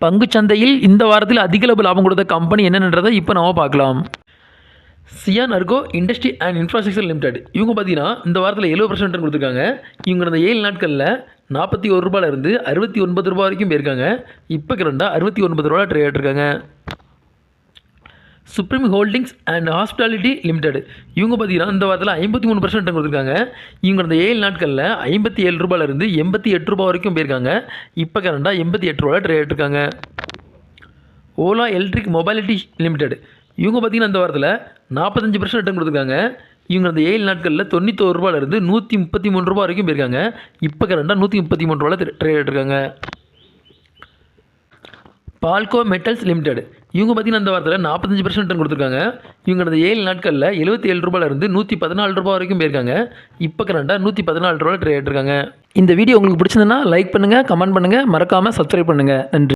பங்குச்சந்தையில் இந்த வாரத்தில் அதிக அளவு லாபம் கொடுத்த கம்பெனி என்னென்னன்றதை இப்போ நம்ம பார்க்கலாம். சியான் அர்கோ இண்டஸ்ட்ரி அண்ட் இன்ஃப்ராஸ்ட்ரக்சர் லிமிடெட் இவங்க பார்த்தீங்கன்னா இந்த வாரத்தில் 70% கொடுத்துருக்காங்க. இவங்க இந்த 7 நாட்களில் ₹41 ₹69 வரைக்கும் போயிருக்காங்க. இப்போ கரண்டாக ₹69 ட்ரேட் ஆகிட்டுருக்காங்க. Supreme holdings and hospitality limited இவங்க பார்த்தீங்கன்னா இந்த வாரத்தில் 53% கொடுத்துருக்காங்க. இவங்க இந்த 7 நாட்களில் ₹57 ₹88 வரைக்கும் போயிருக்காங்க. இப்போ கரண்டாக ₹88 ட்ரேட் ஆகிட்டுருக்காங்க. ஓலா எலக்ட்ரிக் மொபைலிட்டி லிமிடெட் இவங்க பார்த்தீங்கன்னா இந்த வாரத்தில் 45% கொடுத்துருக்காங்க. இவங்க அந்த 7 நாட்களில் ₹91 ₹133 வரைக்கும் போயிருக்காங்க. இப்போ கரண்டாக ₹133 ட்ரேட் ஆகிட்டுருக்காங்க. பால்கோ மெட்டல்ஸ் லிமிடெட் இவங்க பார்த்தீங்கன்னா இந்த வாரத்தில் 45% கொடுத்துருக்காங்க. இவங்க அந்த 7 நாட்களில் ₹77 ₹114 வரைக்கும் போயிருக்காங்க. இப்போ கரண்டாக ₹114 ட்ரேட் ஆகிட்டுருக்காங்க. இந்த வீடியோ உங்களுக்கு பிடிச்சிருந்ததுன்னா லைக் பண்ணுங்கள், கமெண்ட் பண்ணுங்கள், மறக்காமல் சப்ஸ்கிரைப் பண்ணுங்கள். நன்றி.